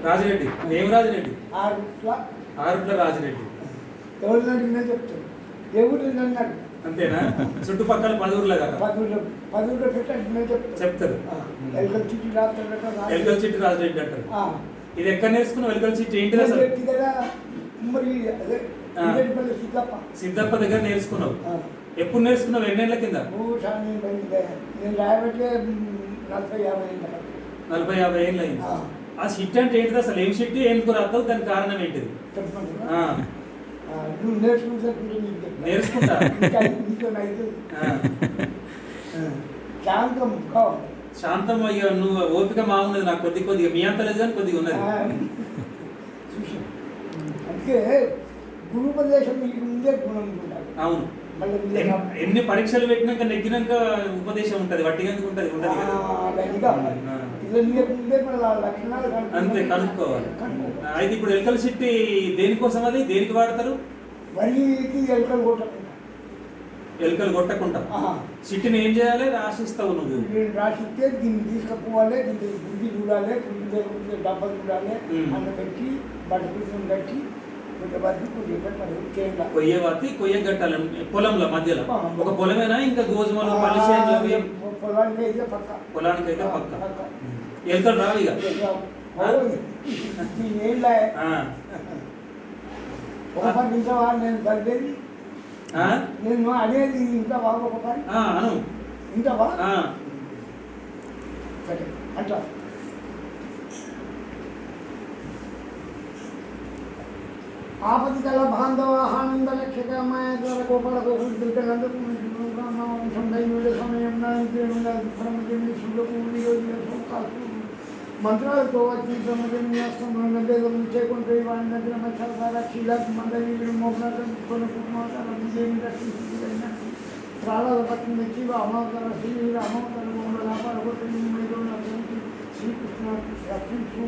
రాజిరెడ్డి ఏం రాజిరెడ్డి? ఆరుట్ల ఆరుట్ల రాజిరెడ్డి. ఎవరిని అడిగినా చెప్తాడు. దేవుడు అన్నాడు అంతేనా? చుట్టుపక్కల 10 ఊర్ల కదా? 10 ఊర్లో పెట్టి చెప్తారు. ఎల్కల్ చిట్టి రాస్తాడు. ఎల్కల్ చిట్టి రాజిరెడ్డి అంటారు. ఇది ఎక్కడ నేర్చుకున్నావు? ఎల్కల్ చిట్టి ఏంటిది అసలు? మరి అదే సిద్ధప్ప దగ్గర నేర్చుకున్నావు. ఎప్పుడు నేర్చుకున్నావు? ఎన్నేళ్ల కింద? నేను రాయబట్టే 40-50 ఏళ్ళు అయింది. ఆ షిట్ అంటే ఏంటిది అసలు? ఏం షిట్, ఎందుకు రాస్తావు, దానికి కారణం ఏంటిది? నువ్వు నేర్చుకుంటా. శాంతం కావాలి. శాంతం అయ్యో, నువ్వు ఓపిక మామూన్నది. నాకు కొద్దిగా మీ అంత లేదు కానీ కొద్దిగా ఉన్నది. అందుకే గురుపదేశం మీకు ముందే గుణం ఉండాలి. అవును. ఎన్ని పరీక్షలు పెట్టినాక నెగ్గినాక ఉపదేశం ఉంటది. వట్టిగందుకు ఉంటది? అంతే, కనుక్కోవాలి. అయితే ఇప్పుడు ఎలకల చిట్టి దేనికోసం? అది దేనికి వాడతారు? ఎలుకలు కొట్టకుండా చిట్టిని ఏం చేయాలి? రాసిస్తావు నువ్వు. రాసిస్తే దీన్ని తీసుకుపోవాలి, దీన్ని గుడ్డి చూడాలి, గుడ్డి డబ్బా చూడాలి, అన్న పెట్టి బట్టలు కట్టి కొయ్య కట్టాలి పొలంలో మధ్యలో. ఒక పొలమేనా ఇంకా గోధుమలు పల్లి పొలానికి అయితే పక్క. ఎలుకలు రావు ఇక. నేను చదివేది నేను అనేది ఇంకా బాబు ఒక పని అను ఇంకా బా సరే అట్లా ఆపదికల బాంధవ ఆనంద లక్షక మాయ ద్వారా గోపాల గోకులందరూ సమయం మంత్రాలతో వచ్చి బ్రహ్మజన్యాస్తం చేకుంటే వాడి దగ్గర మత్సర క్షీలాకి మందరి మోపనాన్ని రక్షించిన ప్రాణాల పట్ల వచ్చి అమోదర శ్రీవీర అమోదర శ్రీకృష్ణ రక్షించు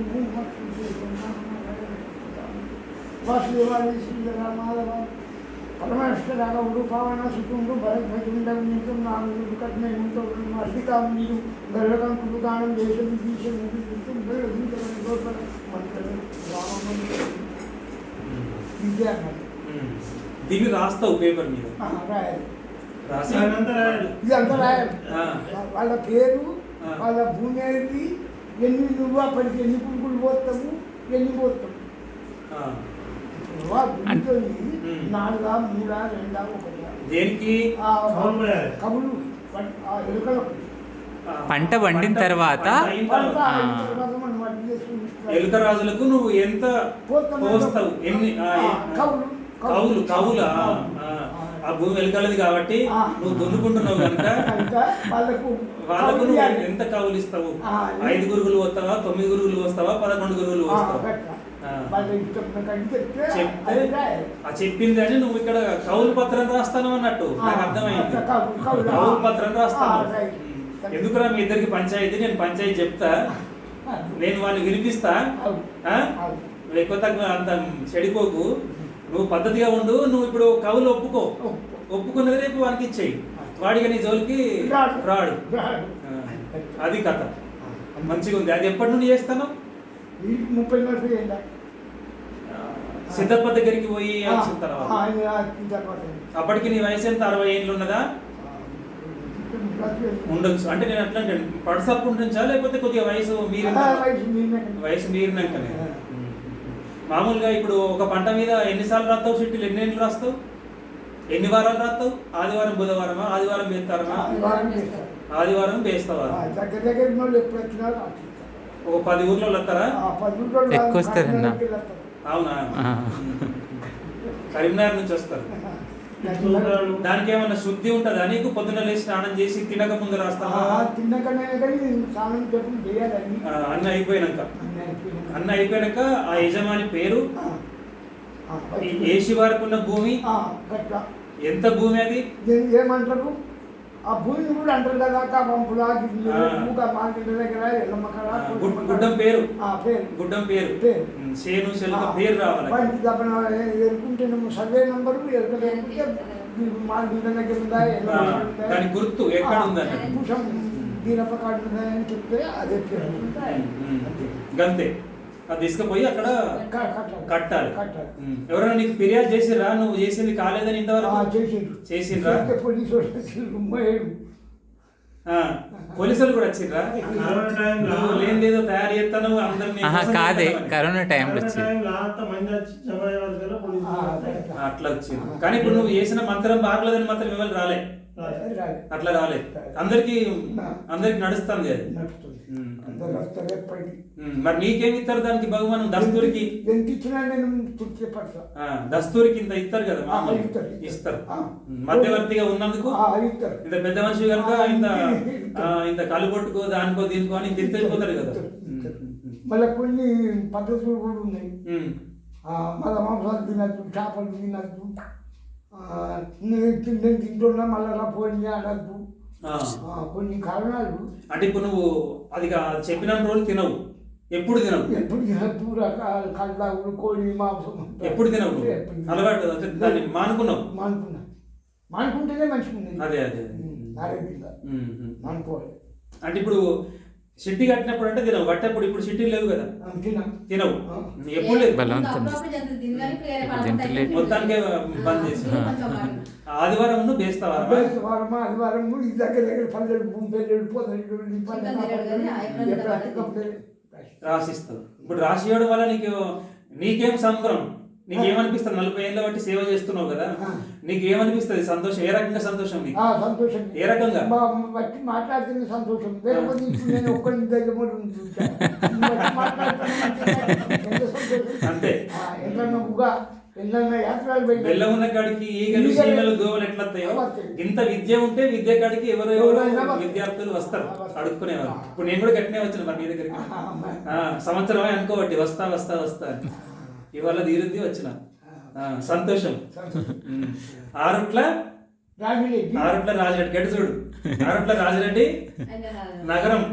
వాసుదేవాది శ్రీరామాధవ పరమేశ్వరాగా ఉడుపావన సుకుండు భరద్భజుండం నిత్యం నాలుగు కట్నయంతో అధికా మీరు గర్వకం కుడుగానం దేశం దీశం దీన్ని రాస్తావు పేపర్ మీద? ఇదంతా రాయాలి. వాళ్ళ పేరు, వాళ్ళ భూమి అనేది, ఎన్ని నువ్వు అప్పటికి ఎన్ని పురుగులు పోతావు, ఎన్ని పోతావు, 4, 3, 2, 1 దేనికి? కబులు పంట వండిన తర్వాత ఎలుక రాజులకు నువ్వు ఎంత పోస్తావు? ఎన్ని కవులు? ఆ భూమి ఎలుకలది కాబట్టి నువ్వు దున్నుకుంటున్నావు కనుక వాళ్ళకు నువ్వు ఎంత కవులు ఇస్తావు? 5 గురుగులు వస్తావా, 9 గురుగులు వస్తావా, 11 గురుగులు వస్తావా? చెప్పింది అని నువ్వు ఇక్కడ కౌలు పత్రం రాస్తాను అన్నట్టు నాకు అర్థమైంది. కౌలు పత్రం రాస్తాను. ఎందుకురా మీ ఇద్దరికి పంచాయతీ? నేను పంచాయతీ చెప్తా, నేను వాళ్ళని వినిపిస్తా. లేకపోతే అంత చెడిపోకు, నువ్వు పద్ధతిగా ఉండు. నువ్వు ఇప్పుడు కవులు ఒప్పుకున్నది రేపు వానికి ఇచ్చేయి. వాడిగా నీ జోలికి రాడు. అది కథ. మంచిగా ఉంది. అది ఎప్పటి నుండి చేస్తాను? 30 సిద్ధప్ప దగ్గరికి పోయి వచ్చిన తర్వాత. అప్పటికి నీ వయసు ఎంత? 60 ఏళ్ళు ఉన్నదా? ఉండొచ్చు. అంటే నేను అట్లా పడసప్పు ఉంటుంచా లేకపోతే కొద్దిగా వయసు మీరినాకనే? మామూలుగా ఇప్పుడు ఒక పంట మీద ఎన్నిసార్లు రాస్తావు చిట్టీలు? ఎన్నేళ్ళు రాస్తావు? ఎన్ని వారాలు రాస్తావు? ఆదివారం బుధవారమా? ఆదివారం వేస్తారమా? ఆదివారం వేస్తావా? ఒక 10 ఊర్లో వస్తారా? ఎక్కువ వస్తారన్నా. అవునా? కరీంనగర్ నుంచి వస్తారు. దానికి ఏమన్నా శుద్ధి ఉంటుందా నీకు? పొద్దున లేచి స్నానం చేసి తినక ముందు రాస్తావా? అన్న అయిపోయినాక ఆ యజమాని పేరు, ఏ శివారికి ఉన్న భూమి, ఎంత భూమి, అది ఏమంటారు, ఆ భూమి కూడా అంటారు కదా, పంపులా గుడ్డం పేరు, గుడ్డం పేరు, చేను చెలుక పేరు రావాలి. సర్వే నంబరు దాని గుర్తు ఎక్కడ ఉందని దీనప కార్డు ఉందని చెప్తే అదే పేరు. గంతే అది తీసుకుపోయి అక్కడ కట్టాలి. కట్టాలి. ఎవరైనా నీకు ఫిర్యాదు చేసిర్రా నువ్వు చేసింది కాలేదని ఇంతవరకు? చేసిండ్రా? పోలీసు వాళ్ళు పోలీసులు కూడా వచ్చిర్రా? నువ్వు లేనిదేదో తయారు చేస్తాను అందరినీ కాదే, కరోనా టైంలో వచ్చింది అట్లా వచ్చింది. కానీ ఇప్పుడు నువ్వు చేసిన మంత్రం బాగలేదని మాత్రం ఎవరు రాలే, అట్లా రాలేదు. అందరికి నడుస్తుంది అది. మరి నీకేమి ఇస్తారు దానికి భగవాన్? దస్తూరికి ఎంత ఇచ్చినా నేను తృప్తి పడతా. దస్తూరికి ఇంత ఇస్తారు కదా, మామూలు ఇస్తారు. మధ్యవర్తిగా ఉన్నందుకు ఇంత పెద్ద మనిషి కనుక ఇంత కలుపొట్టుకో దానికో దీనికో అని ఇంత వెళ్ళిపోతారు కదా. మళ్ళీ కొన్ని పద్ధతులు కూడా ఉన్నాయి. మళ్ళీ మాంసాలు తినద్దు, చేపలు తినద్దు, నేను తింటున్నా మళ్ళీ పోయి అనద్దు, కొన్ని కారణాలు. అంటే ఇప్పుడు నువ్వు అది చెప్పిన రోజులు తినవు, ఎప్పుడు తినవు? ఎప్పుడు తినద్దు, రకాల కళ్ళాగులు, కోడి మాంసం ఎప్పుడు తినవు? అలవాటు దాన్ని మానుకున్నావు? మానుకుంటేనే మంచిగా ఉంది. అదే అదే ఆరోగ్యంగా మానుకోవాలి. అంటే ఇప్పుడు సిట్టి కట్టినప్పుడు అంటే తినవు, కట్టేప్పుడు ఇప్పుడు సిట్టి లేవు కదా, తినవు ఎప్పుడు లేదు. మొత్తానికే బంద్ చేసి ఆదివారం నువ్వు వేస్తావా? ఆదివారం ఈ దగ్గర పల్లెడు రాసిస్తావు. ఇప్పుడు రాసియడం వల్ల నీకేం సంబరం, నీకేమనిపిస్తుంది? 40 ఏళ్ళ బట్టి సేవ చేస్తున్నావు కదా, నీకేమనిపిస్తుంది? సంతోషం ఏ రకంగా? సంతోషం నీకు సంతోషం ఏ రకంగా? బట్టి మాట్లాడుతున్న సంతోషం. నేను ఒక్కరి దగ్గర అంతే. ఎన్నోగా ఎన్నో యాత్రలు బెల్లం ఉన్న కాడికి ఈగలు చీమలు దోవలు ఎట్లస్తాయో ఇంత విద్య ఉంటే విద్య కాడికి ఎవరెవరో విద్యార్థులు వస్తారు అడుక్కునేవారు. ఇప్పుడు నేను కూడా గట్టినే వచ్చాను మరి నీ దగ్గరికి. సంవత్సరమే అనుకోబట్టి వస్తా వస్తా వస్తా ఇవాళ తీరుద్ది వచ్చిన సంతోషం. ఆరుట్ల రాజిరెడ్డి గడ్డి చూడు, ఆరుట్ల రాజిరెడ్డి నగరం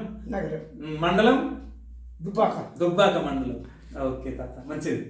మండలం దుబ్బాక మండలం. ఓకే తాత, మంచిది.